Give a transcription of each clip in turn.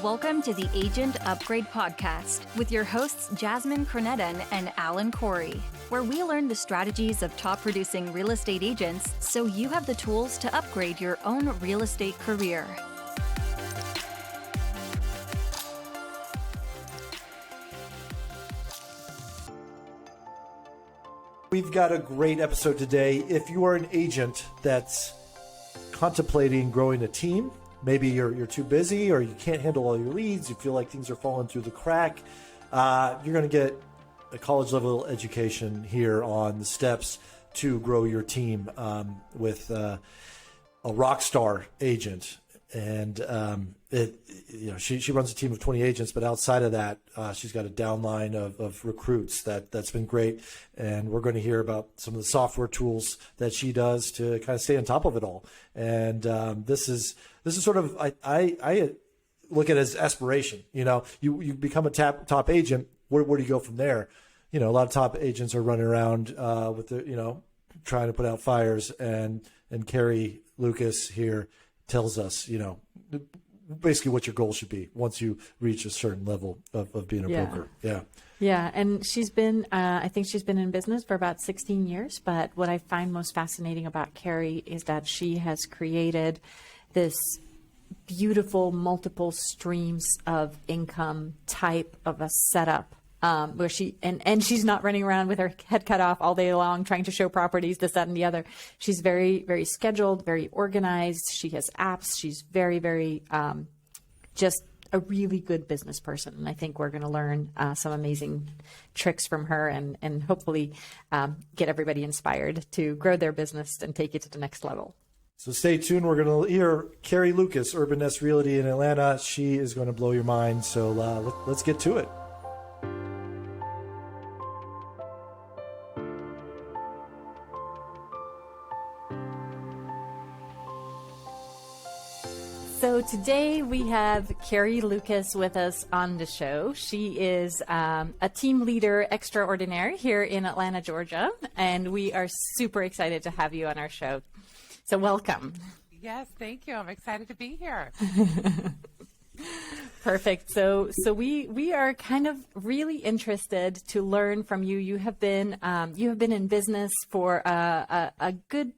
Welcome to the Agent Upgrade Podcast with your hosts Jasmine Cronetten and Alan Corey, where we learn the strategies of top producing real estate agents so you have the tools to upgrade your own real estate career. We've got a great episode today. If you are an agent that's contemplating growing a team, maybe you're too busy or you can't handle all your leads, you feel like things are falling through the crack, you're going to get a college level education here on the steps to grow your team with a rock star agent. And she runs a team of 20 agents, but outside of that, she's got a downline of recruits that's been great. And we're going to hear about some of the software tools that she does to kind of stay on top of it all. And this is sort of I look at it as aspiration. You know, you become a top agent. Where do you go from there? You know, a lot of top agents are running around with trying to put out fires, and Kerry Lucasse here tells us, basically what your goal should be once you reach a certain level of being a broker. Yeah. And she's been, I think she's been in business for about 16 years. But what I find most fascinating about Kerry is that she has created this beautiful multiple streams of income type of a setup. Where she's not running around with her head cut off all day long trying to show properties, this, that, and the other. She's very, very scheduled, very organized. She has apps. She's very, very just a really good business person. And I think we're going to learn some amazing tricks from her and hopefully get everybody inspired to grow their business and take it to the next level. So stay tuned. We're going to hear Kerry Lucasse, Urban Nest Realty in Atlanta. She is going to blow your mind. So let's get to it. So today we have Kerry Lucasse with us on the show. She is a team leader extraordinaire here in Atlanta, Georgia, and we are super excited to have you on our show. So welcome. Yes, thank you. I'm excited to be here. Perfect. So we are kind of really interested to learn from you. You have been in business for a good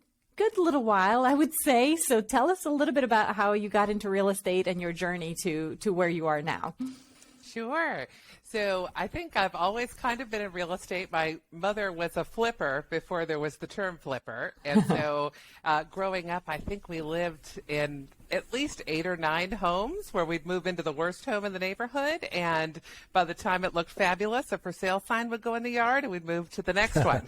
little while, I would say. So tell us a little bit about how you got into real estate and your journey to where you are now. Sure. So I think I've always kind of been in real estate. My mother was a flipper before there was the term flipper. And so growing up, I think we lived in at least 8 or 9 homes where we'd move into the worst home in the neighborhood. And by the time it looked fabulous, a for sale sign would go in the yard and we'd move to the next one.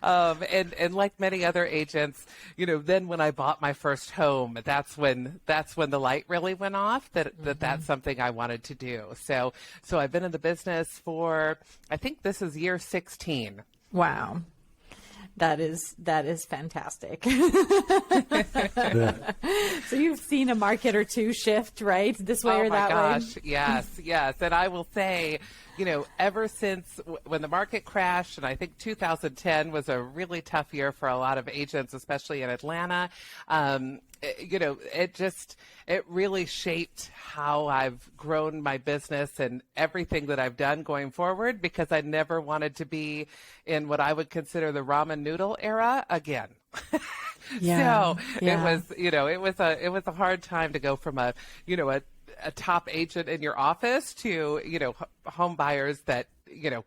And like many other agents, then when I bought my first home, that's when the light really went off that's something I wanted to do. So I've been in the business for, I think this is year 16. Wow. That is fantastic. So you've seen a market or two shift, right? This way or that way? Oh my gosh, yes. And I will say, ever since when the market crashed, and I think 2010 was a really tough year for a lot of agents, especially in Atlanta, it really shaped how I've grown my business and everything that I've done going forward, because I never wanted to be in what I would consider the ramen noodle era again. Yeah. It was a hard time to go from a top agent in your office to, home buyers that,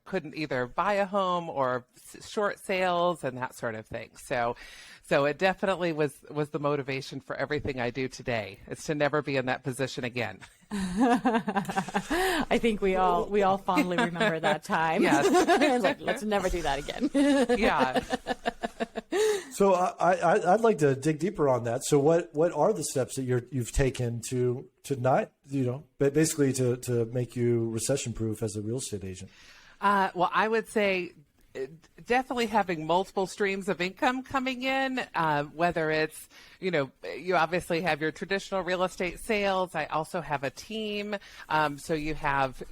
couldn't either buy a home or short sales and that sort of thing. So it definitely was the motivation for everything I do today. It's to never be in that position again. I think we all fondly remember that time. Yes. Like, let's never do that again. Yeah. So I'd like to dig deeper on that. So what are the steps that you've taken to not, basically to make you recession-proof as a real estate agent? Well, I would say definitely having multiple streams of income coming in, whether it's, you obviously have your traditional real estate sales. I also have a team. So you have,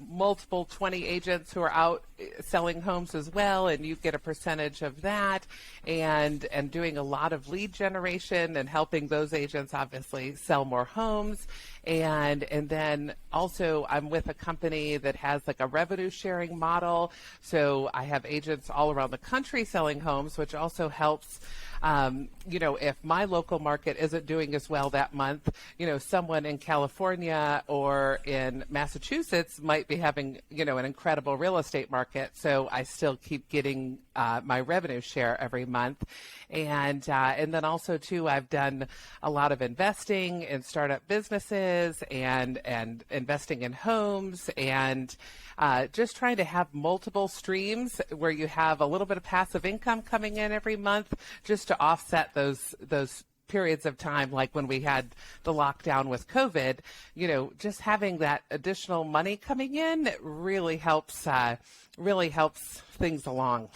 multiple 20 agents who are out selling homes as well, and you get a percentage of that, and doing a lot of lead generation and helping those agents obviously sell more homes. And then also I'm with a company that has like a revenue sharing model. So I have agents all around the country selling homes, which also helps. If my local market isn't doing as well that month, someone in California or in Massachusetts might be having, an incredible real estate market. So I still keep getting my revenue share every month. And then also, too, I've done a lot of investing in startup businesses and investing in homes and just trying to have multiple streams where you have a little bit of passive income coming in every month just to offset those periods of time, like when we had the lockdown with COVID. Just having that additional money coming in really helps things along.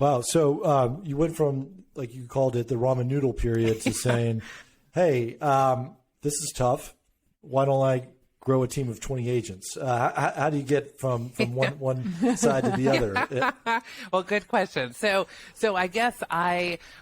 Wow. So you went from, like you called it, the ramen noodle period to saying, hey, this is tough. Why don't I grow a team of 20 agents? How do you get from one side to the other? Well, good question. So I guess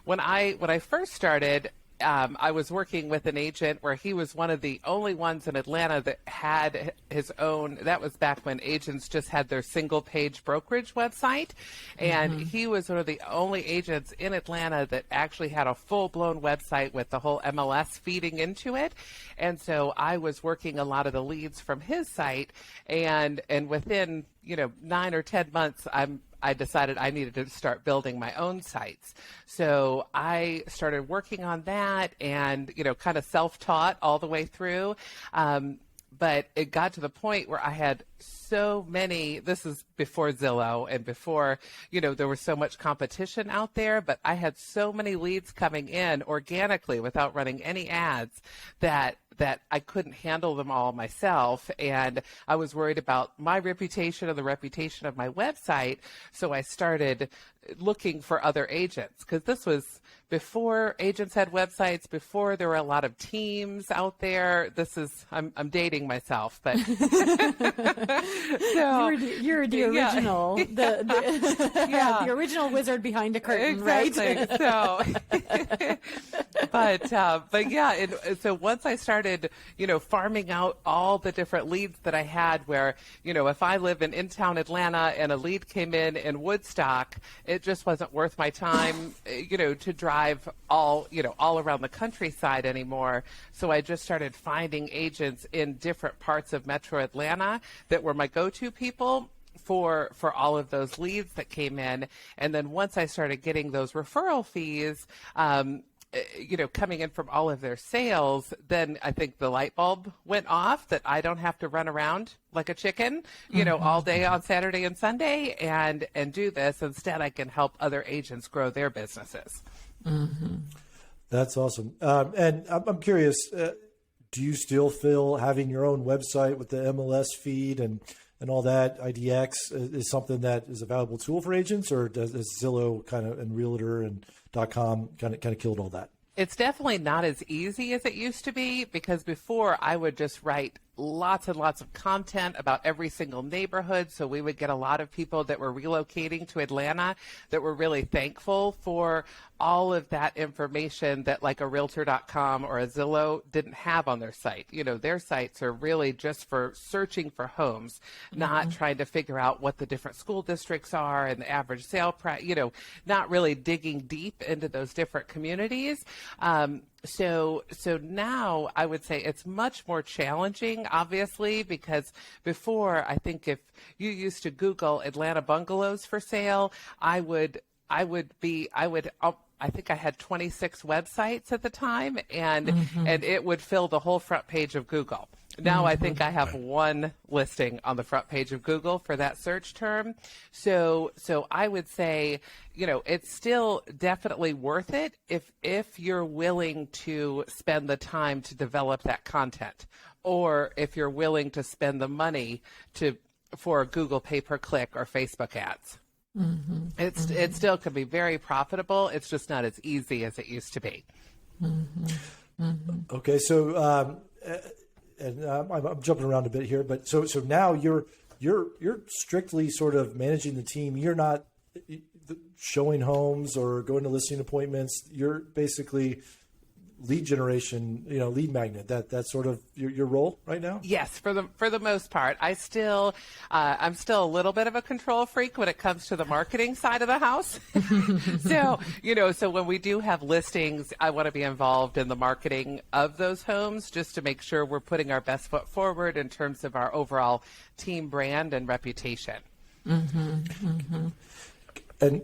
when I first started, I was working with an agent where he was one of the only ones in Atlanta that had his own. That was back when agents just had their single page brokerage website. And he was one of the only agents in Atlanta that actually had a full blown website with the whole MLS feeding into it. And so I was working a lot of the leads from his site, and within 9 or 10 months, I decided I needed to start building my own sites. So I started working on that and, kind of self-taught all the way through. But it got to the point where I had so many, this is before Zillow and before, there was so much competition out there, but I had so many leads coming in organically without running any ads that I couldn't handle them all myself. And I was worried about my reputation and the reputation of my website. So I started looking for other agents, because this was before agents had websites, before there were a lot of teams out there. I'm dating myself, but so, you're the original, the original wizard behind the curtain, exactly. Right? So, but yeah, and so once I started, farming out all the different leads that I had, where, if I live in town Atlanta and a lead came in Woodstock, it just wasn't worth my time, to drive all around the countryside anymore. So I just started finding agents in different parts of Metro Atlanta that were my go-to people for all of those leads that came in. And then once I started getting those referral fees, coming in from all of their sales, then I think the light bulb went off that I don't have to run around like a chicken, all day on Saturday and Sunday and do this. Instead, I can help other agents grow their businesses. Mm-hmm. That's awesome. And I'm curious, do you still feel having your own website with the MLS feed and all that, IDX, is something that is a valuable tool for agents, or does Zillow kind of and Realtor and .com kind of killed all that? It's definitely not as easy as it used to be, because before I would just write lots and lots of content about every single neighborhood. So we would get a lot of people that were relocating to Atlanta that were really thankful for all of that information that like a Realtor.com or a Zillow didn't have on their site. Their sites are really just for searching for homes, not trying to figure out what the different school districts are and the average sale price, not really digging deep into those different communities. So now I would say it's much more challenging, obviously, because before, I think if you used to Google Atlanta bungalows for sale, I think I had 26 websites at the time, and it would fill the whole front page of Google. Now I think I have one listing on the front page of Google for that search term. So I would say, it's still definitely worth it if you're willing to spend the time to develop that content, or if you're willing to spend the money for Google pay-per-click or Facebook ads. It still can be very profitable. It's just not as easy as it used to be. Okay, so I'm jumping around a bit here, but so now you're strictly sort of managing the team. You're not showing homes or going to listing appointments. You're basically lead generation, lead magnet. That's sort of your role right now. Yes, for the most part. I'm still a little bit of a control freak when it comes to the marketing side of the house. So when we do have listings, I want to be involved in the marketing of those homes just to make sure we're putting our best foot forward in terms of our overall team brand and reputation. And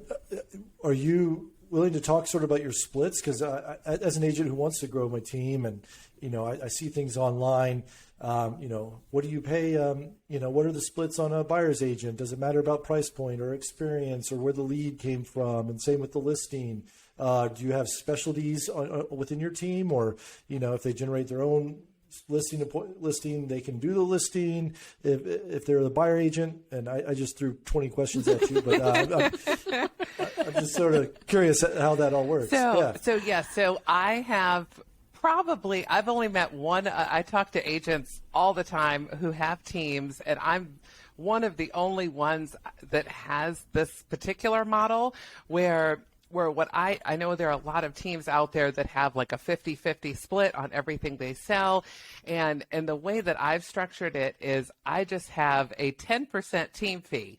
are you willing to talk sort of about your splits? Because as an agent who wants to grow my team, and I see things online. What do you pay? What are the splits on a buyer's agent? Does it matter about price point or experience or where the lead came from? And same with the listing. Do you have specialties within your team, or if they generate their own listing, they can do the listing if they're the buyer agent? And I just threw 20 questions at you, but I'm just sort of curious how that all works. So I have I've only met one. I talk to agents all the time who have teams, and I'm one of the only ones that has this particular model where what I know there are a lot of teams out there that have like a 50-50 split on everything they sell. And the way that I've structured it is I just have a 10% team fee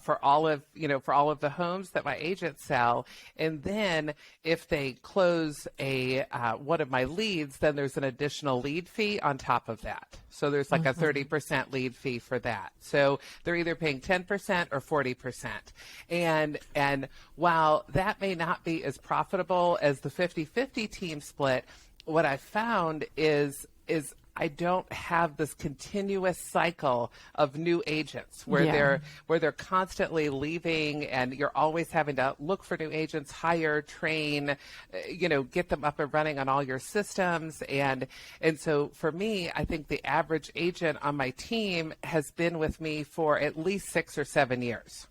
for all of the homes that my agents sell. And then if they close one of my leads, then there's an additional lead fee on top of that. So there's like a 30% lead fee for that. So they're either paying 10% or 40%. And while that may not be as profitable as the 50-50 team split, what I found is I don't have this continuous cycle of new agents where they're constantly leaving, and you're always having to look for new agents, hire, train, get them up and running on all your systems. And so for me, I think the average agent on my team has been with me for at least 6 or 7 years.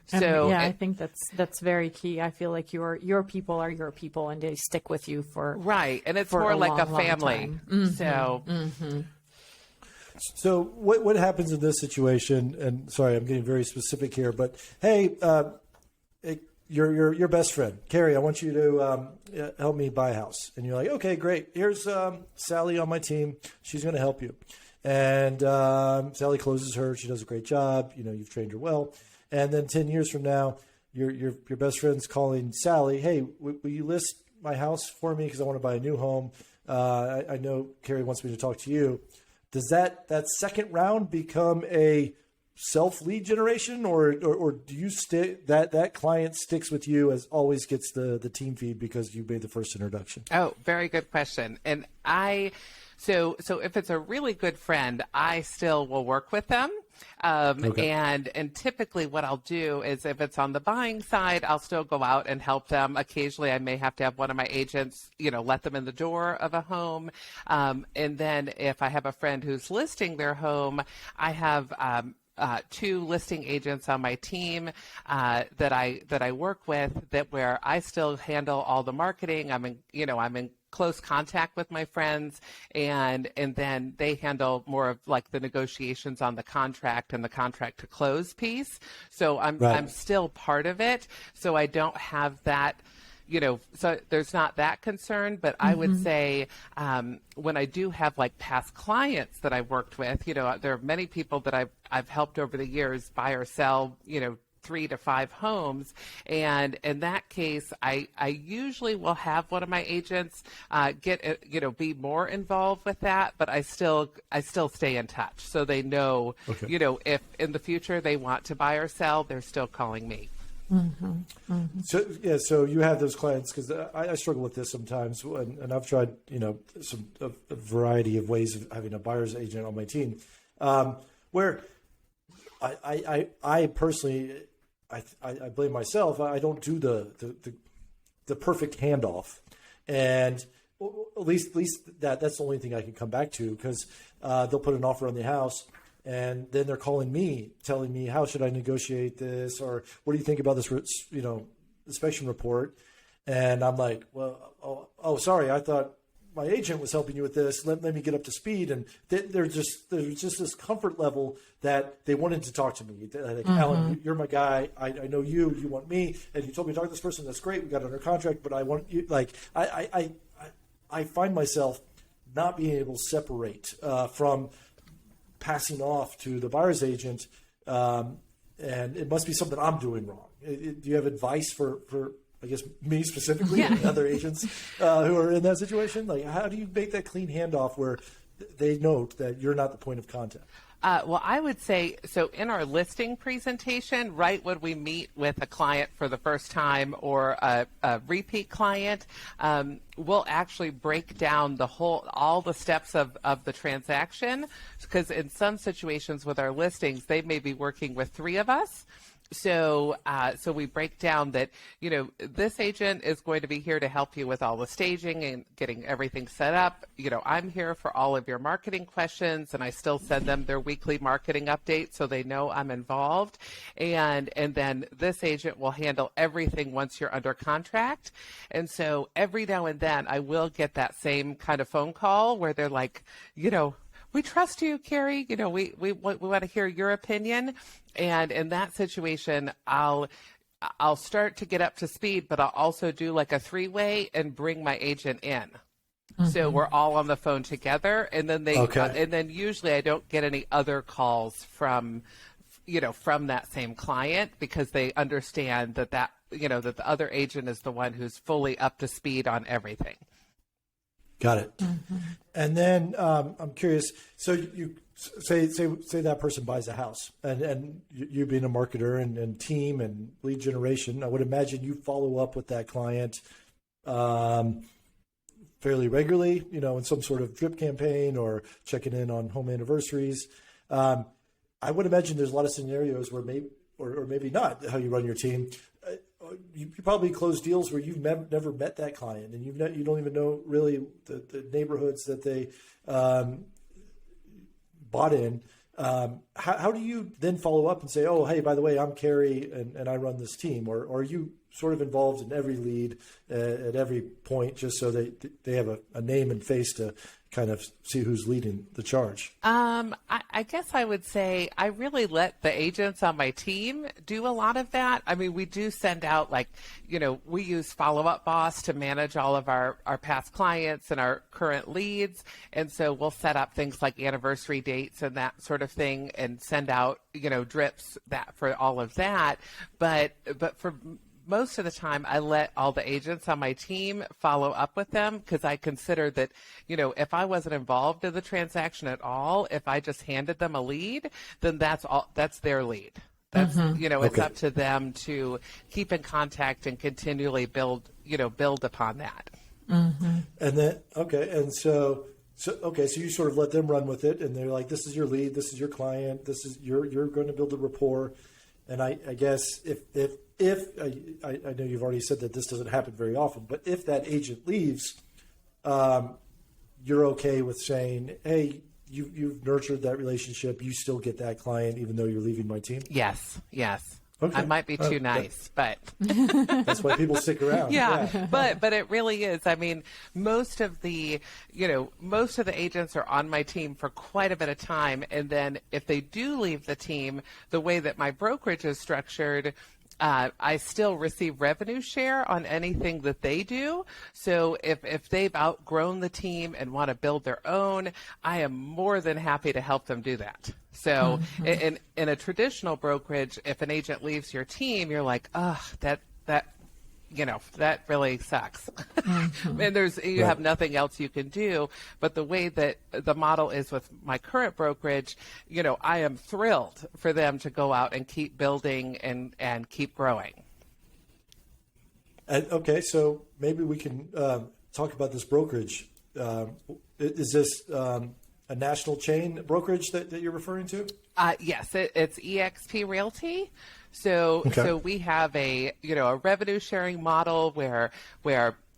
So I think that's very key. I feel like your people are your people, and they stick with you for right, and it's more like a family. So what happens in this situation? And sorry, I'm getting very specific here, but hey, your best friend, Kerry, I want you to help me buy a house, and you're like, okay, great. Here's Sally on my team. She's going to help you, and Sally closes her. She does a great job. You've trained her well. And then 10 years from now, your best friend's calling Sally, hey, will you list my house for me because I want to buy a new home? I know Kerry wants me to talk to you. Does that second round become a self-lead generation, or do you that client sticks with you as always gets the team feed because you made the first introduction? Oh, very good question. And so if it's a really good friend, I still will work with them. Okay. And typically what I'll do is if it's on the buying side, I'll still go out and help them. Occasionally I may have to have one of my agents, let them in the door of a home. And then if I have a friend who's listing their home, I have, 2 listing agents on my team that I work with where I still handle all the marketing. I'm in close contact with my friends, and then they handle more of like the negotiations on the contract and the contract to close piece. So I'm still part of it. So I don't have that. So there's not that concern, but I would say when I do have like past clients that I've worked with, there are many people that I've helped over the years buy or sell, 3 to 5 homes. And in that case, I usually will have one of my agents be more involved with that, but I still stay in touch. So they know, if in the future they want to buy or sell, they're still calling me. So you have those clients, because I struggle with this sometimes, and I've tried a variety of ways of having a buyer's agent on my team, where I personally I blame myself. I don't do the perfect handoff, and at least that's the only thing I can come back to, because they'll put an offer on the house. And then they're calling me, telling me, how should I negotiate this? Or what do you think about this, inspection report? And I'm like, well, sorry, I thought my agent was helping you with this. Let me get up to speed. And there's just this comfort level that they wanted to talk to me. Like, Alan, you're my guy. I know you want me. And you told me to talk to this person. That's great. We got under contract, but I want you, like, I find myself not being able to separate from passing off to the buyer's agent. And it must be something I'm doing wrong. Do you have advice for I guess me specifically, and other agents who are in that situation? Like, how do you make that clean handoff where they note that you're not the point of contact? Well, I would say, so in our listing presentation, right when we meet with a client for the first time or a repeat client, we'll actually break down all the steps of the transaction, because in some situations with our listings, they may be working with 3 of us. So we break down that, this agent is going to be here to help you with all the staging and getting everything set up. I'm here for all of your marketing questions, and I still send them their weekly marketing update so they know I'm involved. And then this agent will handle everything once you're under contract. And so every now and then I will get that same kind of phone call where they're like, we trust you, Kerry. We want to hear your opinion. And in that situation, I'll start to get up to speed, but I'll also do like a 3-way and bring my agent in. So we're all on the phone together, and then and then usually I don't get any other calls from that same client, because they understand that that the other agent is the one who's fully up to speed on everything. Got it. And then I'm curious. So you say that person buys a house, and you being a marketer and team and lead generation, I would imagine you follow up with that client fairly regularly. In some sort of drip campaign or checking in on home anniversaries. I would imagine there's a lot of scenarios where maybe not how you run your team. You probably close deals where you've never met that client, and you don't even know really the neighborhoods that they bought in. How do you then follow up and say, oh, hey, by the way, I'm Kerry and I run this team? Or are you sort of involved in every lead at every point, just so they have a name and face to kind of see who's leading the charge? I guess I would say I really let the agents on my team do a lot of that. I mean, we do send out, we use Follow Up Boss to manage all of our past clients and our current leads. And so we'll set up things like anniversary dates and that sort of thing and send out, drips that for all of that. But for most of the time, I let all the agents on my team follow up with them, because I consider that, if I wasn't involved in the transaction at all, if I just handed them a lead, then that's their lead. That's, it's up to them to keep in contact and continually build upon that. And then, so you sort of let them run with it, and they're like, this is your lead, this is your client, you're going to build a rapport. And I guess if I know you've already said that this doesn't happen very often, but if that agent leaves, you're okay with saying, hey, you've nurtured that relationship, you still get that client even though you're leaving my team? Yes. Okay. I might be too nice, but that's why people stick around. Yeah. But it really is. I mean, most of the agents are on my team for quite a bit of time, and then if they do leave the team, the way that my brokerage is structured, I still receive revenue share on anything that they do. So if they've outgrown the team and want to build their own, I am more than happy to help them do that. So in a traditional brokerage, if an agent leaves your team, you're like, oh, that really sucks. And you have nothing else you can do. But the way that the model is with my current brokerage, I am thrilled for them to go out and keep building and keep growing. Okay, so maybe we can talk about this brokerage. Is this a national chain brokerage that you're referring to? Yes, it's EXP Realty. So we have a revenue sharing model where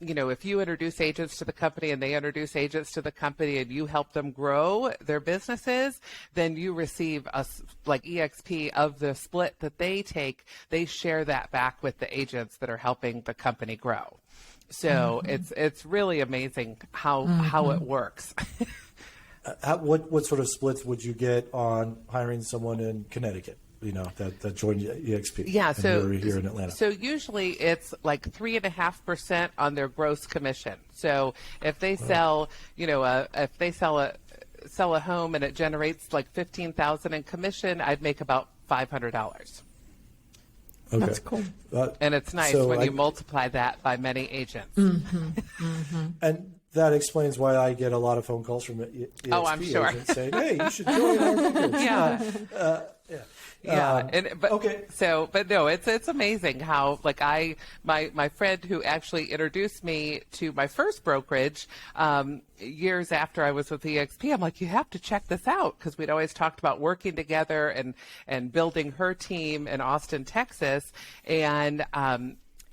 if you introduce agents to the company and they introduce agents to the company and you help them grow their businesses, then you receive like EXP of the split that they take. They share that back with the agents that are helping the company grow. So it's really amazing how it works. What sort of splits would you get on hiring someone in Connecticut? That joined EXP. Yeah, so you're here in Atlanta. So usually it's like 3.5% on their gross commission. So if they sell, if they sell a home and it generates like $15,000 in commission, I'd make about $500. Okay. That's cool. And it's nice when you multiply that by many agents. And that explains why I get a lot of phone calls from EXP I'm sure. agents saying, "Hey, you should join our brokerage." Okay. But no, it's amazing how my friend who actually introduced me to my first brokerage years after I was with EXP, I'm like, you have to check this out, because we'd always talked about working together and building her team in Austin, Texas, and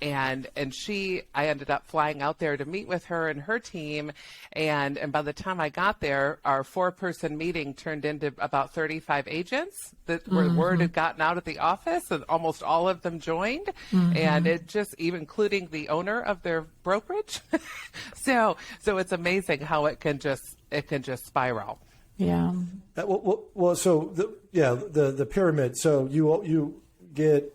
I ended up flying out there to meet with her and her team. And by the time I got there, our 4-person meeting turned into about 35 agents where word had gotten out at the office, and almost all of them joined. And it just, even including the owner of their brokerage. So it's amazing how it can just spiral. Yeah. Well, so the pyramid. So you get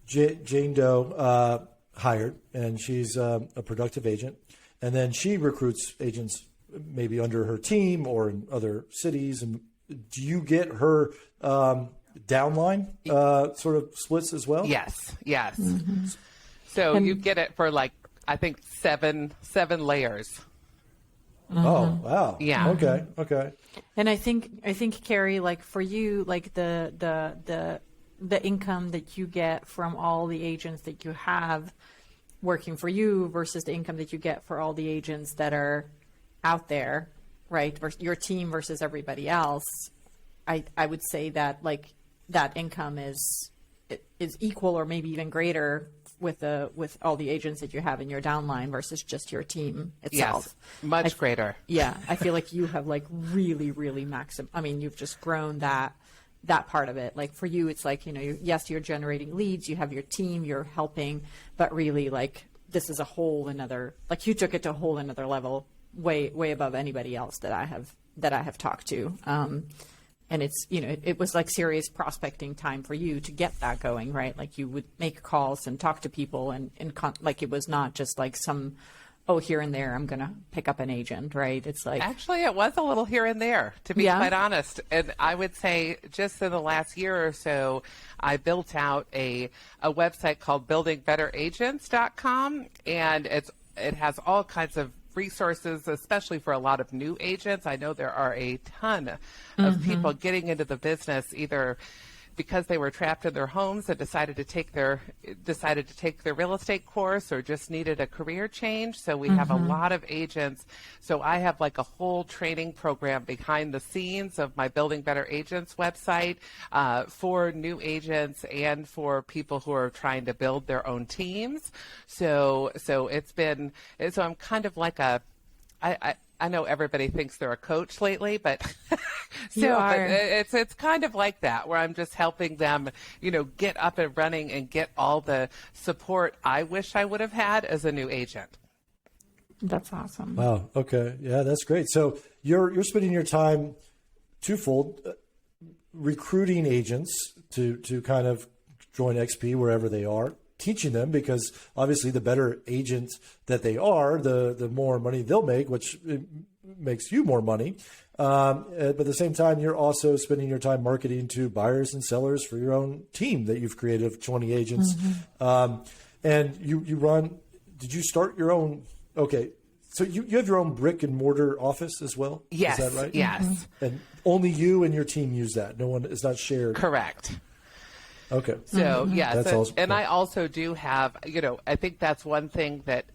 Jane Doe hired, and she's a productive agent, and then she recruits agents maybe under her team or in other cities. And do you get her downline sort of splits as well? Yes. So you get it for I think seven layers. Oh, wow. Yeah. Okay. And I think Kerry, for you, the income that you get from all the agents that you have working for you versus the income that you get for all the agents that are out there, right? Your team versus everybody else. I would say that that income is equal or maybe even greater with all the agents that you have in your downline versus just your team itself. Yes, much greater. Yeah, I feel like you have really, really you've just grown that part of it. For you, it's yes, you're generating leads, you have your team, you're helping, but really this is a whole another, you took it to a whole another level, way above anybody else that I have talked to. And it's, it was serious prospecting time for you to get that going, right? You would make calls and talk to people and it was not just some, here and there, I'm going to pick up an agent, right? It's Actually, it was a little here and there, to be quite honest. And I would say just in the last year or so, I built out a website called buildingbetteragents.com, and it has all kinds of resources, especially for a lot of new agents. I know there are a ton of people getting into the business either because they were trapped in their homes and decided to take their real estate course, or just needed a career change. So we have a lot of agents. So I have a whole training program behind the scenes of my Building Better Agents website for new agents and for people who are trying to build their own teams. So I'm kind of I know everybody thinks they're a coach lately, but but it's kind of like that, where I'm just helping them, get up and running and get all the support I wish I would have had as a new agent. That's awesome. Wow. Okay. Yeah, that's great. So you're spending your time twofold, recruiting agents to kind of join XP wherever they are, teaching them, because obviously the better agent that they are, the more money they'll make, which makes you more money. But at the same time, you're also spending your time marketing to buyers and sellers for your own team that you've created of 20 agents. And you run, did you start your own? Okay. So you have your own brick and mortar office as well? Yes. Is that right? Yes. And only you and your team use that. No one is not shared. Correct. Okay. So, That's awesome. And I also do have, I think that's one thing that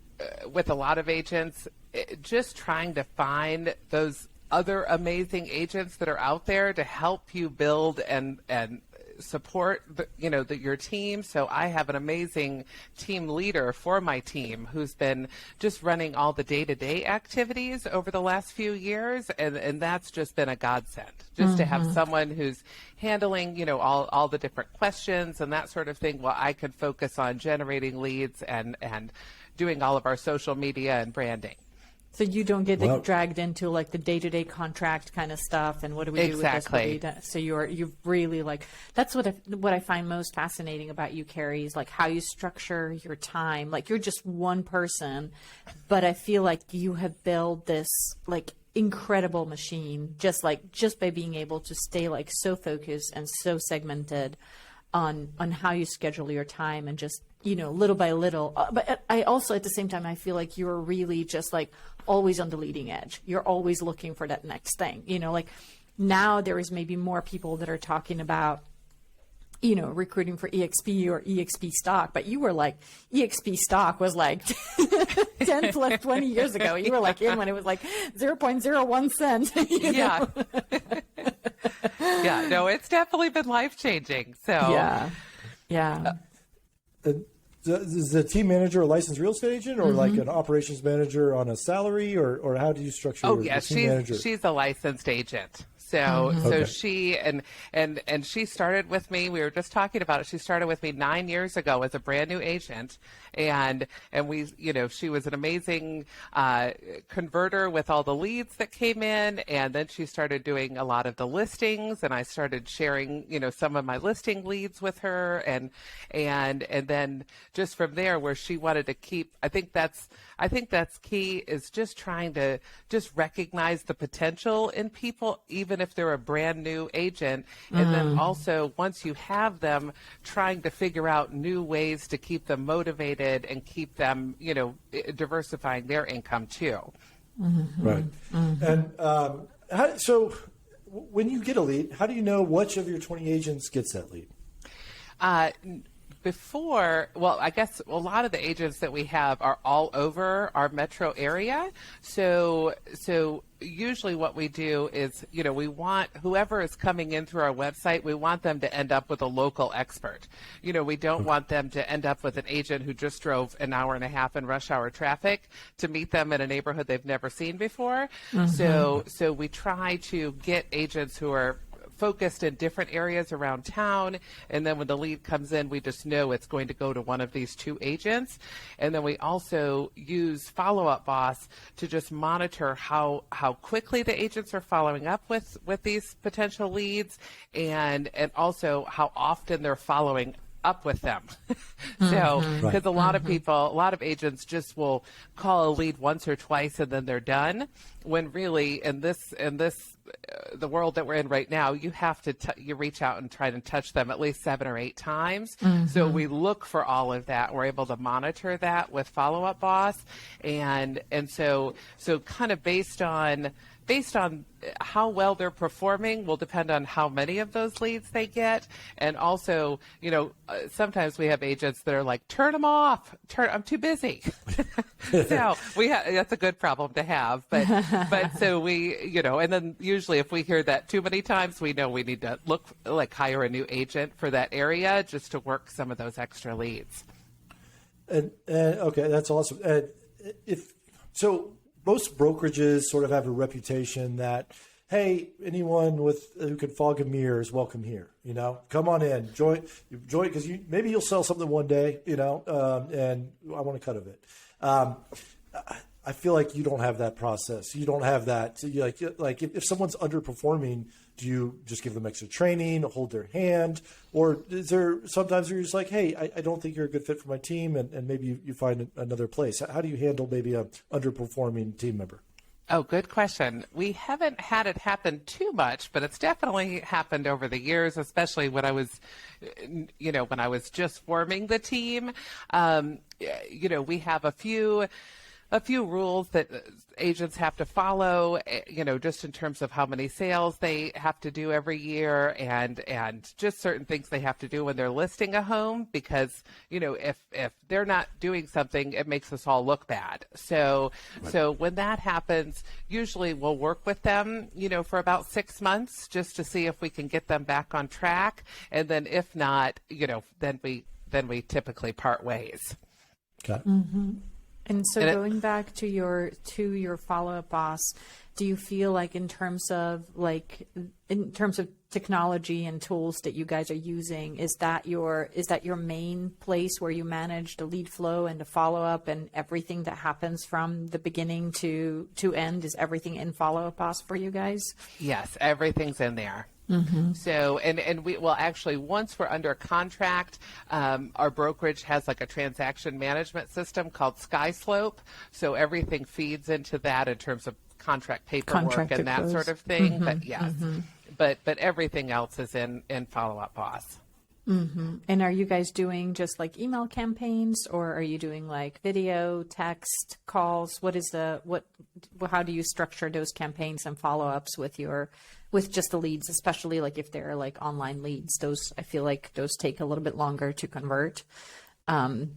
with a lot of agents, just trying to find those other amazing agents that are out there to help you build and support your team. So I have an amazing team leader for my team who's been just running all the day-to-day activities over the last few years, and that's just been a godsend, just to have someone who's handling all the different questions and that sort of thing, while I can focus on generating leads and doing all of our social media and branding. So you don't get dragged into like the day-to-day contract kind of stuff and what do we do exactly. with this? So you've really that's what I find most fascinating about you, Kerry, is like how you structure your time. Like you're just one person, but I feel like you have built this like incredible machine just by being able to stay like so focused and so segmented on how you schedule your time and just little by little. But I also, at the same time, I feel like you're really just like always on the leading edge. You're always looking for that next thing. Like now there is maybe more people that are talking about, recruiting for EXP or EXP stock, but you were like, EXP stock was like 10 plus 20 years ago. You were like in when it was like 0.01 cent. Yeah. Yeah, no, it's definitely been life-changing. So yeah. Is the team manager a licensed real estate agent or like an operations manager on a salary, or how do you structure your team manager? She's a licensed agent. So she and she started with me. We were just talking about it. She started with me 9 years ago as a brand new agent, and we, she was an amazing converter with all the leads that came in, and then she started doing a lot of the listings, and I started sharing, some of my listing leads with her, and then just from there, where she wanted to keep. I think that's key, is just trying to just recognize the potential in people, even if they're a brand new agent. And then also, once you have them, trying to figure out new ways to keep them motivated and keep them, diversifying their income too. Right. And so when you get a lead, how do you know which of your 20 agents gets that lead? I guess a lot of the agents that we have are all over our metro area. So usually what we do is, we want whoever is coming in through our website, we want them to end up with a local expert. We don't want them to end up with an agent who just drove an hour and a half in rush hour traffic to meet them in a neighborhood they've never seen before. So we try to get agents who are focused in different areas around town, and then when the lead comes in, we just know it's going to go to one of these two agents. And then we also use Follow-Up Boss to just monitor how quickly the agents are following up with these potential leads, and also how often they're following up with them. So, because a lot of agents just will call a lead once or twice and then they're done, when really in this the world that we're in right now, you have to you reach out and try to touch them at least 7 or 8 times. So we look for all of that. We're able to monitor that with Follow-Up Boss, and so kind of based on how well they're performing will depend on how many of those leads they get. And also, sometimes we have agents that are like, turn them off. I'm too busy. So that's a good problem to have. But so we, and then usually if we hear that too many times, we know we need to hire a new agent for that area just to work some of those extra leads. And okay, that's awesome. Most brokerages sort of have a reputation that, hey, anyone who can fog a mirror is welcome here. Come on in, join because maybe you'll sell something one day, and I want a cut of it. I feel like you don't have that process. You don't have that. So if someone's underperforming, do you just give them extra training, hold their hand, or is there sometimes where you're just like, hey, I don't think you're a good fit for my team, and maybe you find another place? How do you handle maybe a underperforming team member? Oh, good question. We haven't had it happen too much, but it's definitely happened over the years, especially when I was, when I was just forming the team. We have a a few rules that agents have to follow, just in terms of how many sales they have to do every year, and just certain things they have to do when they're listing a home, because, if they're not doing something, it makes us all look bad. So when that happens, usually we'll work with them, for about 6 months just to see if we can get them back on track. And then if not, then we typically part ways. Okay. And so going back to your follow-up boss, do you feel like in terms of technology and tools that you guys are using, is that your main place where you manage the lead flow and the follow-up and everything that happens from the beginning to end? Is everything in follow-up boss for you guys? Yes, everything's in there. So, and we, well, actually, once we're under contract, our brokerage has like a transaction management system called SkySlope. So everything feeds into that in terms of contract paperwork and that sort of thing. But yes, but everything else is in Follow-Up Boss. And are you guys doing just like email campaigns, or are you doing like video, text, calls? How do you structure those campaigns and follow-ups with just the leads, especially like if they're like online leads? I feel like those take a little bit longer to convert. Do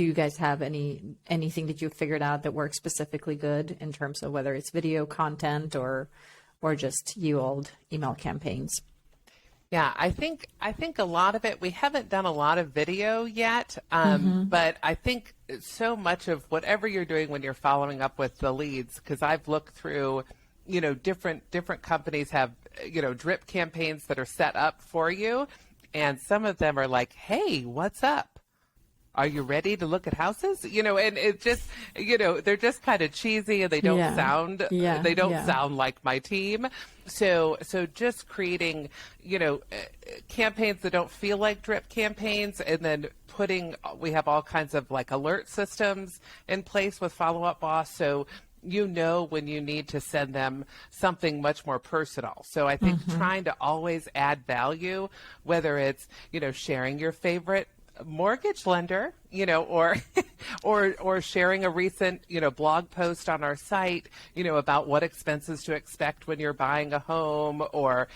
you guys have anything that you've figured out that works specifically good in terms of whether it's video content or just you old email campaigns? Yeah, I think a lot of it, we haven't done a lot of video yet, but I think so much of whatever you're doing when you're following up with the leads, because I've looked through, different companies have, drip campaigns that are set up for you, and some of them are like, hey, what's up? Are you ready to look at houses? And it just, they're just kind of cheesy, and they don't sound like my team. So just creating, campaigns that don't feel like drip campaigns, and then we have all kinds of like alert systems in place with Follow-Up Boss. So when you need to send them something much more personal. So I think trying to always add value, whether it's, sharing your favorite mortgage lender, or sharing a recent, blog post on our site, about what expenses to expect when you're buying a home, or,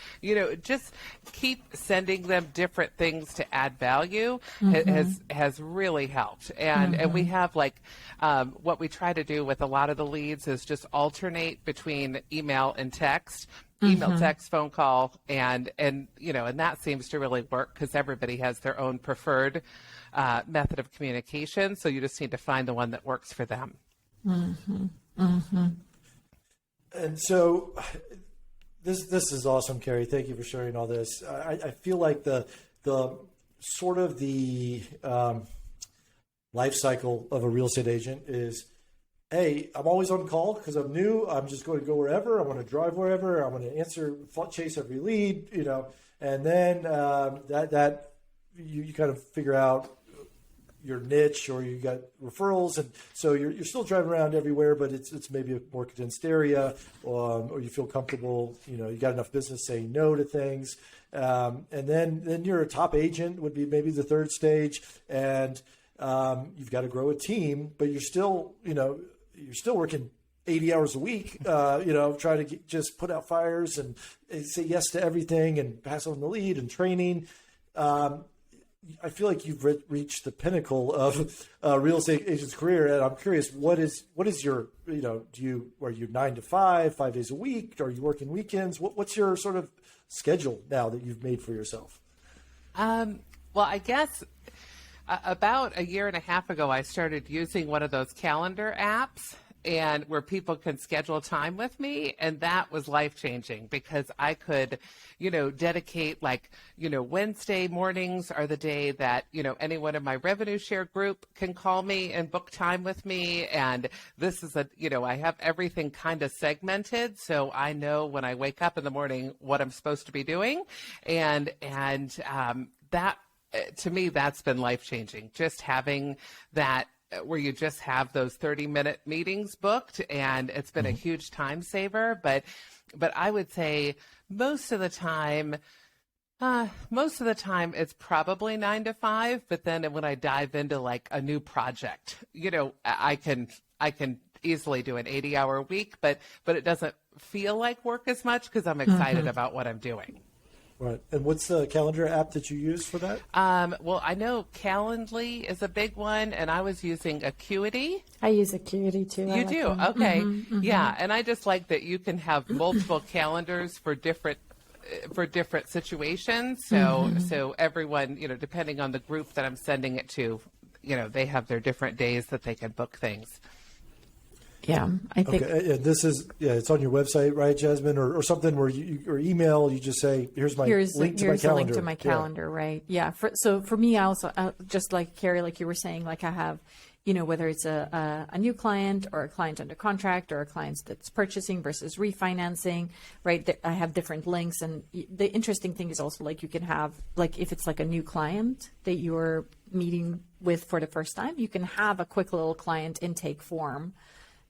just keep sending them different things to add value has really helped. And we have what we try to do with a lot of the leads is just alternate between email and text. Email, text, phone call, and that seems to really work because everybody has their own preferred method of communication. So you just need to find the one that works for them. And so this is awesome, Kerry. Thank you for sharing all this. I feel like the sort of the life cycle of a real estate agent is, hey, I'm always on call because I'm new. I'm just going to go wherever. I want to drive wherever. I'm going to chase every lead, and then that you kind of figure out your niche, or you got referrals, and so you're still driving around everywhere, but it's maybe a more condensed area, or you feel comfortable. You got enough business saying no to things, and then you're a top agent would be maybe the third stage, and you've got to grow a team, but you're still working 80 hours a week, trying to just put out fires and say yes to everything and pass on the lead and training. I feel like you've reached the pinnacle of a real estate agent's career. And I'm curious, what is your, are you 9 to 5, 5 days a week? Are you working weekends? What's your sort of schedule now that you've made for yourself? Well, I guess about a year and a half ago, I started using one of those calendar apps, and where people can schedule time with me. And that was life-changing because I could, dedicate Wednesday mornings are the day that, anyone in my revenue share group can call me and book time with me. And this is I have everything kind of segmented. So I know when I wake up in the morning what I'm supposed to be doing. And that, to me, that's been life-changing. Just having that, where you just have those 30-minute meetings booked, and it's been a huge time saver. But I would say most of the time it's probably 9 to 5. But then when I dive into like a new project, I can easily do an 80-hour week, but it doesn't feel like work as much because I'm excited about what I'm doing. Right. And what's the calendar app that you use for that? Well, I know Calendly is a big one, and I was using Acuity. I use Acuity too. You do? Okay. Yeah. And I just like that you can have multiple calendars for different situations. So everyone, depending on the group that I'm sending it to, they have their different days that they can book things. Yeah, I think. Okay. This is it's on your website, right, Jasmine, or something where or email. You just say, "Here's my link to my calendar." A link to my calendar, right? Yeah. So for me, I also just like Kerry, like you were saying, like I have, whether it's a new client or a client under contract or a client that's purchasing versus refinancing, right? I have different links, and the interesting thing is also like you can have like if it's like a new client that you're meeting with for the first time, you can have a quick little client intake form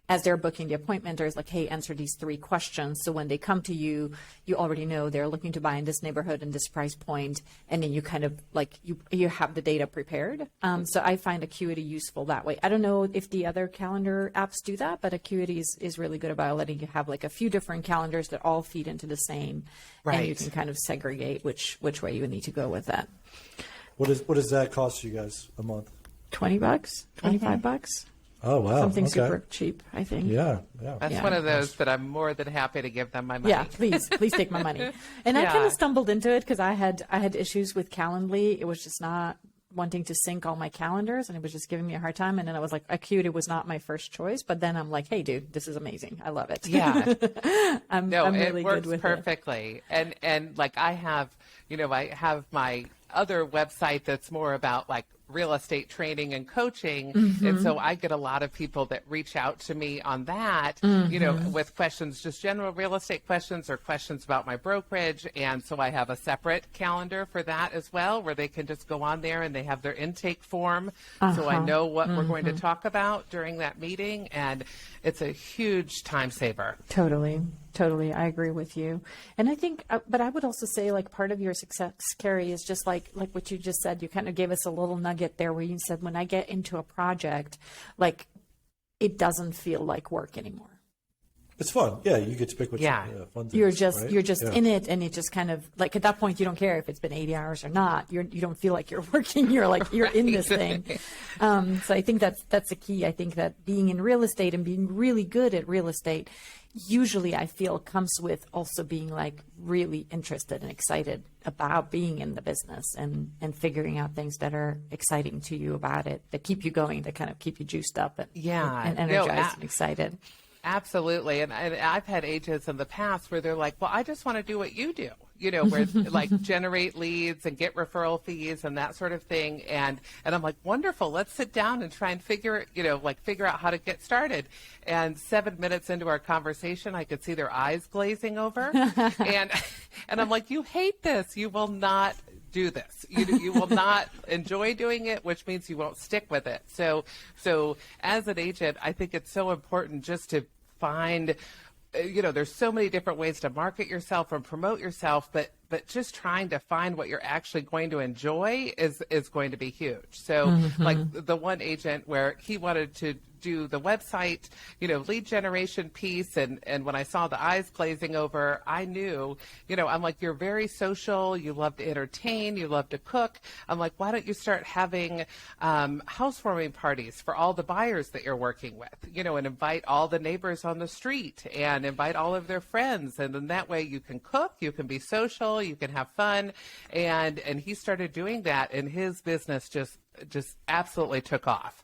as they're booking the appointment, or it's like, hey, answer these 3 questions. So when they come to you, you already know they're looking to buy in this neighborhood and this price point, and then you kind of like you have the data prepared. So I find Acuity useful that way. I don't know if the other calendar apps do that, but Acuity is really good about letting you have like a few different calendars that all feed into the same, right? And you can kind of segregate which way you need to go with that. What does that cost you guys a month? $20, $25. Oh, wow. Something super cheap, I think. Yeah. That's one of those that I'm more than happy to give them my money. Yeah, please take my money. And I kind of stumbled into it because I had issues with Calendly. It was just not wanting to sync all my calendars, and it was just giving me a hard time. And then I was like, Acuity was not my first choice, but then I'm like, hey, dude, this is amazing. I love it. Yeah. I'm really it works good with perfectly. it. And like I have my other website that's more about like real estate training and coaching. And so I get a lot of people that reach out to me on that, with questions, just general real estate questions or questions about my brokerage. And so I have a separate calendar for that as well, where they can just go on there and they have their intake form. So I know what we're going to talk about during that meeting. And it's a huge time saver. Totally. I agree with you. And I think, but I would also say like part of your success, Kerry, is just like what you just said. You kind of gave us a little nugget there where you said, when I get into a project, like it doesn't feel like work anymore. It's fun. Yeah, you get to pick what fun things, you're just right? in it, and it just kind of like at that point you don't care if it's been 80 hours or not. You don't feel like you're working. You're like you're in this thing. So I think that's the key. I think that being in real estate and being really good at real estate, usually I feel comes with also being like really interested and excited about being in the business and figuring out things that are exciting to you about it, that keep you going, that kind of keep you juiced up and energized and excited. Absolutely. And I've had agents in the past where they're like, well, I just want to do what you do, where like generate leads and get referral fees and that sort of thing. And I'm like, wonderful, let's sit down and try and figure out how to get started. And 7 minutes into our conversation, I could see their eyes glazing over. and I'm like, you hate this. You will not do this. You will not enjoy doing it, which means you won't stick with it. So as an agent, I think it's so important just to find, there's so many different ways to market yourself and promote yourself, but just trying to find what you're actually going to enjoy is going to be huge. So like the one agent where he wanted to do the website, lead generation piece. And when I saw the eyes glazing over, I knew, I'm like, you're very social. You love to entertain. You love to cook. I'm like, why don't you start having housewarming parties for all the buyers that you're working with, and invite all the neighbors on the street and invite all of their friends. And then that way you can cook, you can be social, you can have fun. And he started doing that, and his business just absolutely took off.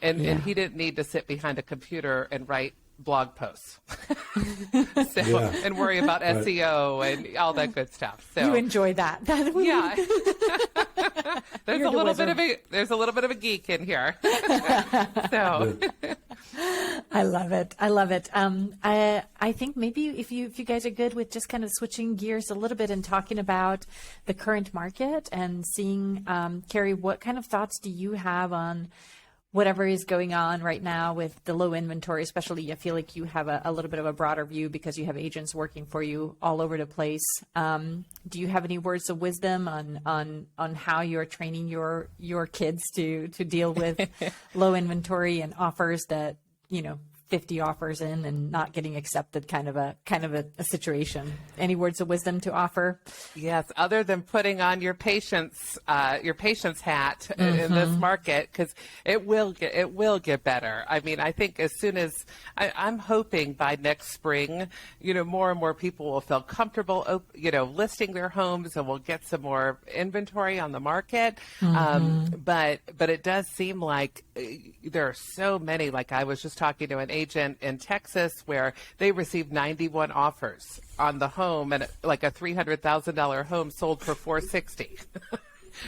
And he didn't need to sit behind a computer and write blog posts and worry about SEO and all that good stuff. So you enjoy that. Yeah. There's a little bit of a geek in here. So I love it. I think maybe if you guys are good with just kind of switching gears a little bit and talking about the current market and seeing, Kerry, what kind of thoughts do you have on whatever is going on right now with the low inventory? Especially, I feel like you have a little bit of a broader view because you have agents working for you all over the place. Do you have any words of wisdom on how you're training your kids to deal with low inventory and offers that 50 offers in and not getting accepted, kind of a situation. Any words of wisdom to offer? Yes, other than putting on your patience hat in this market, because it will get better. I mean, I think as soon as I'm hoping by next spring, more and more people will feel comfortable, listing their homes, and we'll get some more inventory on the market. But it does seem like there are so many. Like I was just talking to an agent in Texas where they received 91 offers on the home, and like a $300,000 home sold for $460,000.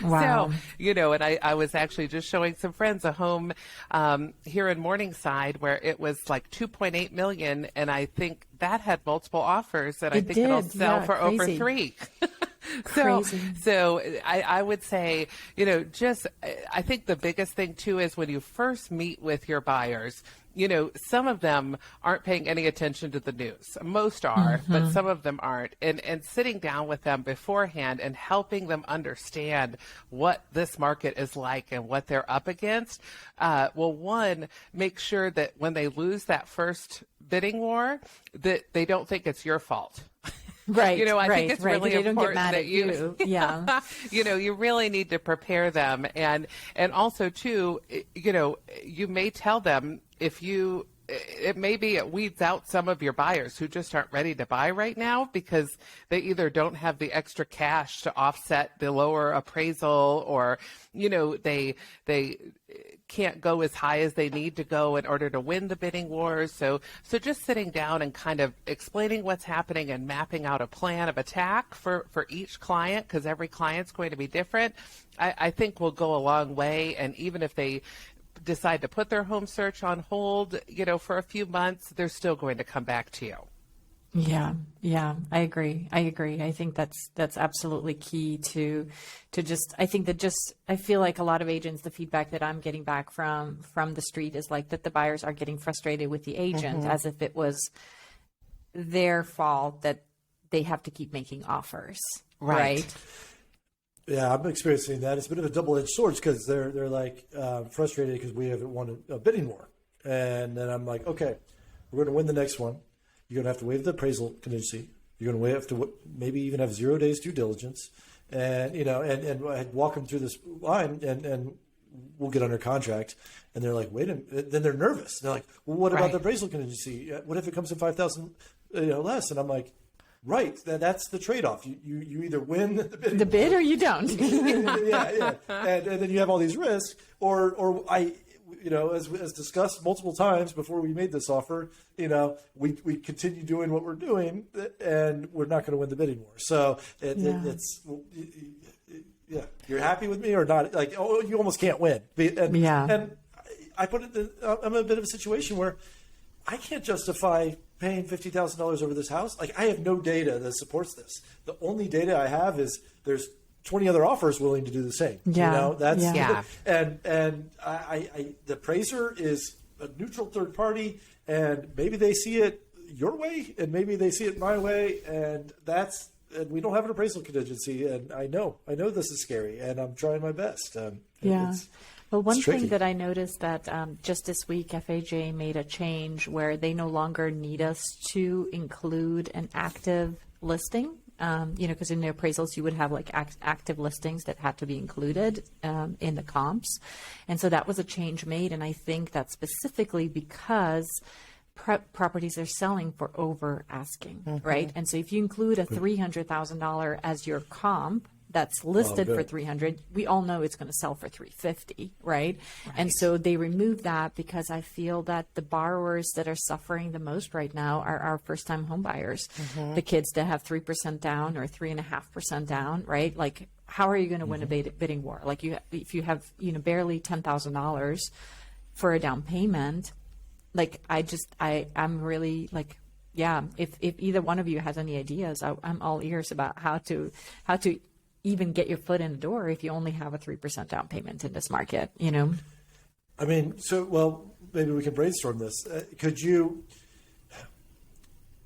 Wow. So, and I was actually just showing some friends a home here in Morningside where it was like $2.8 million, and I think that had multiple offers, and I think it'll sell for crazy. over $3 Crazy. So I would say, I think the biggest thing too is when you first meet with your buyers, some of them aren't paying any attention to the news. Most are, but some of them aren't. And sitting down with them beforehand and helping them understand what this market is like and what they're up against, one, make sure that when they lose that first bidding war, that they don't think it's your fault. Right. I think it's really they important don't get mad that at you. Yeah. you really need to prepare them. And also too, you may tell them it weeds out some of your buyers who just aren't ready to buy right now because they either don't have the extra cash to offset the lower appraisal, or, they can't go as high as they need to go in order to win the bidding wars. So just sitting down and kind of explaining what's happening and mapping out a plan of attack for each client, because every client's going to be different, I think will go a long way. And even if they decide to put their home search on hold, for a few months, they're still going to come back to you. Yeah, I agree. I think that's absolutely key to just, I feel like a lot of agents, the feedback that I'm getting back from the street is like that the buyers are getting frustrated with the agent as if it was their fault that they have to keep making offers. Right? Yeah, I'm experiencing that. It's a bit of a double-edged sword because they're like frustrated because we haven't won a bidding war. And then I'm like, okay, we're going to win the next one. You're going to have to waive the appraisal contingency. You're going to have to maybe even have 0 days due diligence. And, and I walk them through this line and we'll get under contract. And they're like, wait a minute. Then they're nervous. They're like, well, what about the appraisal contingency? What if it comes in 5,000 less? And I'm like, right. That's the trade-off. You either win the bid or you don't. yeah. And then you have all these risks, or as discussed multiple times before we made this offer, we continue doing what we're doing, and we're not going to win the bidding war. So it's you're happy with me or not? Like, you almost can't win. And I put it. I'm in a bit of a situation where I can't justify paying $50,000 over this house. Like, I have no data that supports this. The only data I have is there's 20 other offers willing to do the same. And the appraiser is a neutral third party, and maybe they see it your way and maybe they see it my way, and we don't have an appraisal contingency. And I know this is scary, and I'm trying my best. Well, one thing that I noticed that just this week, FHA made a change where they no longer need us to include an active listing. Because in the appraisals, you would have like active listings that had to be included in the comps. And so that was a change made. And I think that's specifically because properties are selling for over asking, right? And so if you include a $300,000 as your comp, that's listed for 300, we all know it's going to sell for 350, right? And so they removed that because I feel that the borrowers that are suffering the most right now are our first-time home buyers, the kids that have 3% down or 3.5% down, right? Like, how are you going to win a bidding war? Like, if you have barely $10,000 for a down payment, like I'm really like, if either one of you has any ideas, I'm all ears about how to even get your foot in the door if you only have a 3% down payment in this market, I mean, maybe we can brainstorm this. Could you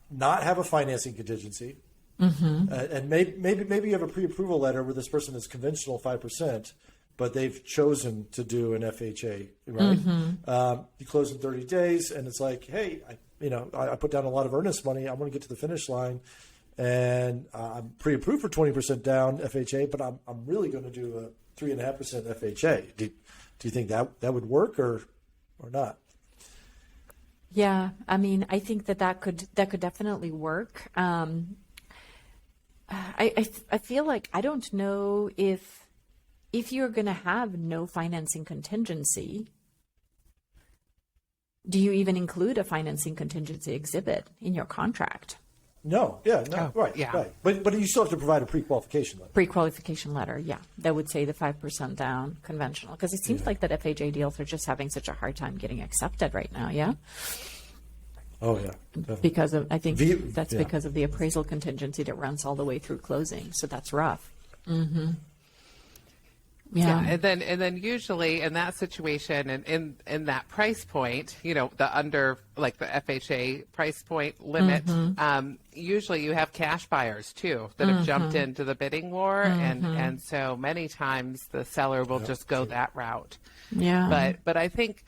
not have a financing contingency? And maybe you have a pre-approval letter where this person is conventional 5%, but they've chosen to do an FHA, right? You close in 30 days, and it's like, hey, I put down a lot of earnest money. I'm going to get to the finish line, and I'm pre-approved for 20% down FHA, but I'm really going to do a 3.5% FHA. Do you think that would work or not? Yeah, I mean, I think that could definitely work. I feel like I don't know if you're going to have no financing contingency. Do you even include a financing contingency exhibit in your contract? No, right. But you still have to provide a pre-qualification letter. Pre-qualification letter, yeah. That would say the 5% down conventional. Because it seems like that FHA deals are just having such a hard time getting accepted right now, yeah? Oh, yeah. Definitely. Because of, I think because of the appraisal contingency that runs all the way through closing. So that's rough. Mm-hmm. Yeah. And then usually in that situation and in that price point, the under like the FHA price point limit, usually you have cash buyers too that have jumped into the bidding war, and so many times the seller will just go that route. Yeah. But I think,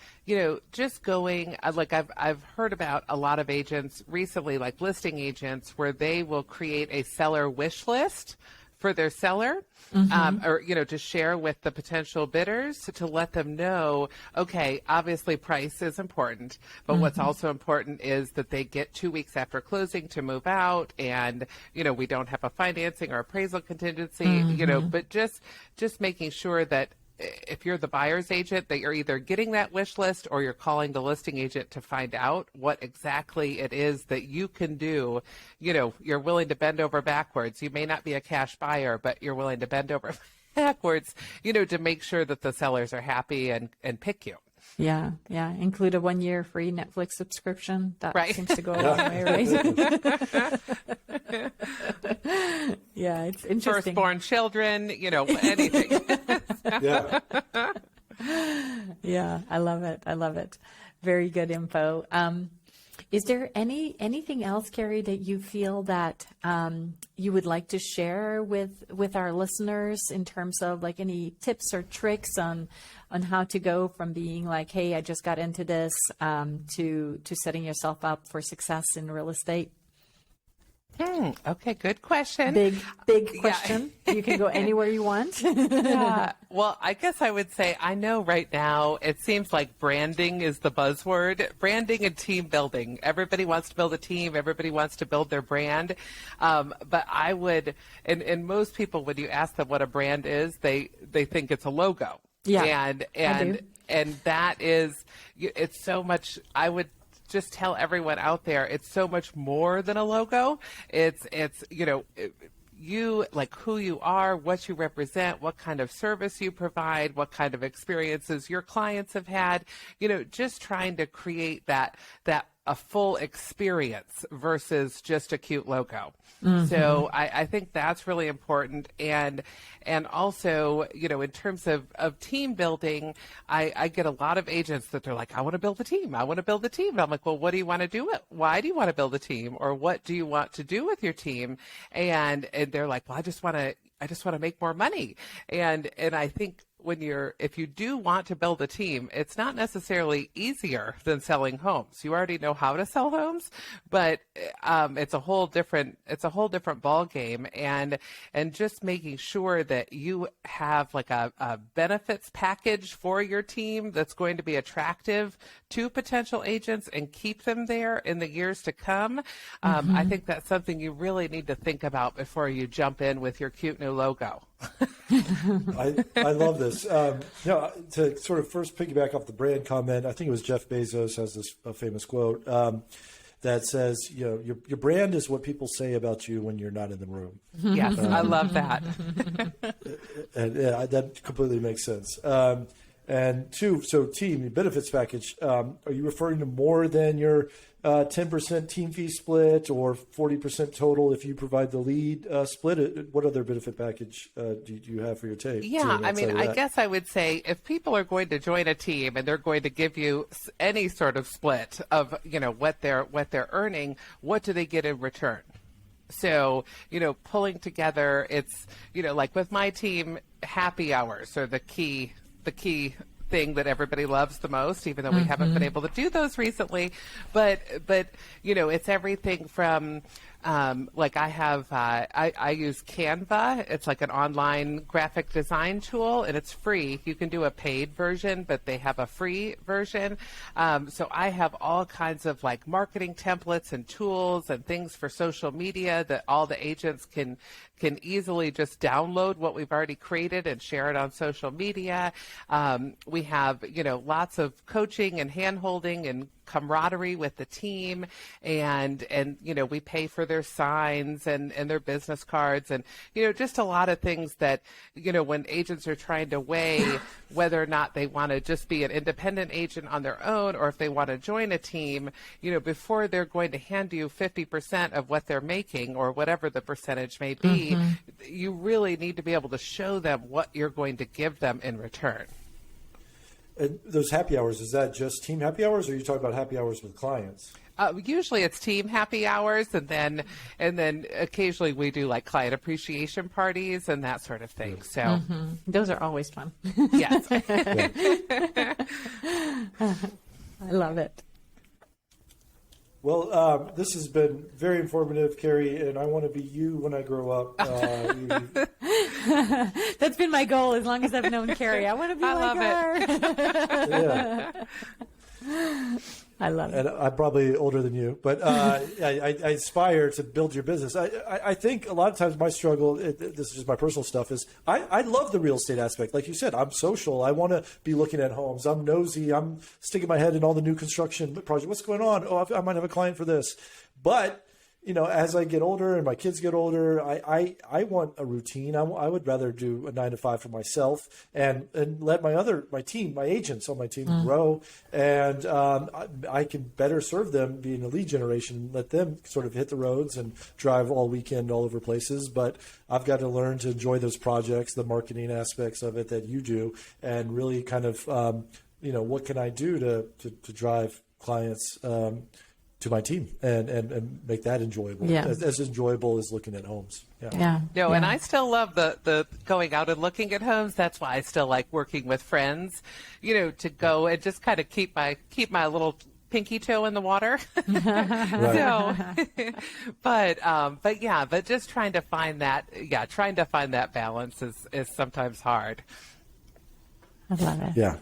just going, like I've heard about a lot of agents recently, like listing agents, where they will create a seller wish list for their seller, or, to share with the potential bidders to let them know, okay, obviously price is important, but what's also important is that they get 2 weeks after closing to move out, and, we don't have a financing or appraisal contingency, but just making sure that if you're the buyer's agent, that you're either getting that wish list or you're calling the listing agent to find out what exactly it is that you can do. You're willing to bend over backwards. You may not be a cash buyer, but you're willing to bend over backwards, to make sure that the sellers are happy and pick you. Yeah. Include a 1-year free Netflix subscription. That seems to go a long way, right? Yeah, it's interesting. Firstborn children, anything. Yeah, I love it. Very good info. Is there anything else, Kerry, that you feel that you would like to share with our listeners in terms of like any tips or tricks on how to go from being like, hey, I just got into this, to setting yourself up for success in real estate? Okay, good question. Big question. Yeah. You can go anywhere you want. Yeah. Well, I guess I would say I know right now it seems like branding is the buzzword. Branding and team building. Everybody wants to build a team. Everybody wants to build their brand. But I would, and most people, when you ask them what a brand is, they think it's a logo. Yeah. And that is, it's so much, I would just tell everyone out there, it's so much more than a logo. It's you, like who you are, what you represent, what kind of service you provide, what kind of experiences your clients have had, just trying to create that a full experience versus just a cute logo. So I think that's really important. And also, in terms of team building, I get a lot of agents that they're like, I want to build a team. I want to build a team. And I'm like, well, what do you want to do? Why do you want to build a team? Or what do you want to do with your team? And they're like, well, I just want to make more money. And I think if you do want to build a team, it's not necessarily easier than selling homes. You already know how to sell homes, but it's a whole different ball game. And just making sure that you have like a benefits package for your team that's going to be attractive to potential agents and keep them there in the years to come. I think that's something you really need to think about before you jump in with your cute new logo. I love this. To sort of first piggyback off the brand comment, I think it was Jeff Bezos has this famous quote that says, your brand is what people say about you when you're not in the room. Yes, I love that. And that completely makes sense. And two, so team benefits package, are you referring to more than your 10% team fee split or 40% total if you provide the lead split? What other benefit package do you have for your team? Yeah, I mean, I guess I would say if people are going to join a team and they're going to give you any sort of split of, what they're earning, what do they get in return? So, pulling together, it's, like with my team, happy hours are the key thing that everybody loves the most, even though we haven't been able to do those recently. But it's everything from like I use Canva. It's like an online graphic design tool, and it's free. You can do a paid version, but they have a free version. So I have all kinds of like marketing templates and tools and things for social media that all the agents can easily just download what we've already created and share it on social media. We have, lots of coaching and hand-holding and camaraderie with the team, and we pay for their signs and their business cards, and just a lot of things that when agents are trying to weigh whether or not they want to just be an independent agent on their own, or if they want to join a team, before they're going to hand you 50% of what they're making or whatever the percentage may be, you really need to be able to show them what you're going to give them in return. And those happy hours, is that just team happy hours, or are you talking about happy hours with clients? Usually it's team happy hours, and then occasionally we do like client appreciation parties and that sort of thing. So those are always fun. Yes. I love it. Well, this has been very informative, Kerry, and I want to be you when I grow up. That's been my goal as long as I've known Kerry. I want to be like her. Yeah. I love it. And I'm probably older than you, but I aspire to build your business. I think a lot of times my struggle, this is just my personal stuff, is I love the real estate aspect. Like you said, I'm social. I want to be looking at homes. I'm nosy. I'm sticking my head in all the new construction projects. What's going on? Oh, I might have a client for this. But as I get older and my kids get older, I want a routine. I would rather do a 9 to 5 for myself and let my agents on my team grow. And I can better serve them being a lead generation, let them sort of hit the roads and drive all weekend all over places. But I've got to learn to enjoy those projects, the marketing aspects of it that you do, and really kind of, what can I do to drive clients to my team and make that enjoyable, as enjoyable as looking at homes. And I still love the going out and looking at homes. That's why I still like working with friends, to go and just kind of keep my little pinky toe in the water. So, but just trying to find that balance is sometimes hard. I love it. Yeah.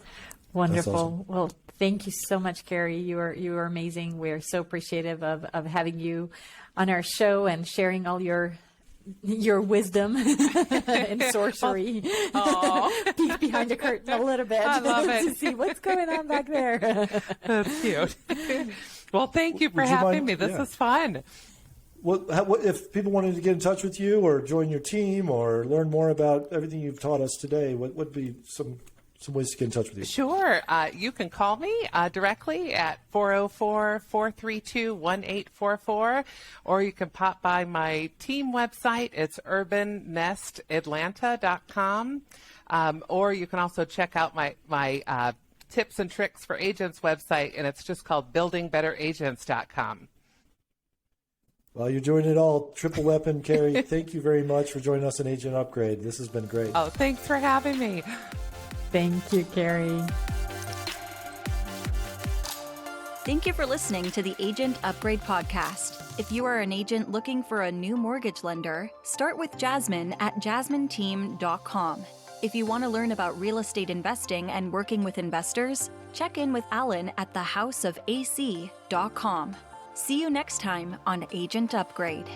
Wonderful. Awesome. Well, thank you so much, Kerry. You are amazing. We're so appreciative of having you on our show and sharing all your wisdom and sorcery. Peek behind the curtain a little bit. I love it. To see what's going on back there. That's cute. Well, thank you for having me. This is fun. What if people wanted to get in touch with you or join your team or learn more about everything you've taught us today? What would be some ways to get in touch with you? Sure. You can call me directly at 404-432-1844, or you can pop by my team website. It's urbannestatlanta.com. Or you can also check out my tips and tricks for agents website, and it's just called buildingbetteragents.com. Well, you're doing it all. Triple weapon, Kerry. Thank you very much for joining us in Agent Upgrade. This has been great. Oh, thanks for having me. Thank you, Kerry. Thank you for listening to the Agent Upgrade podcast. If you are an agent looking for a new mortgage lender, start with Jasmine at jasmineteam.com. If you want to learn about real estate investing and working with investors, check in with Alan at thehouseofac.com. See you next time on Agent Upgrade.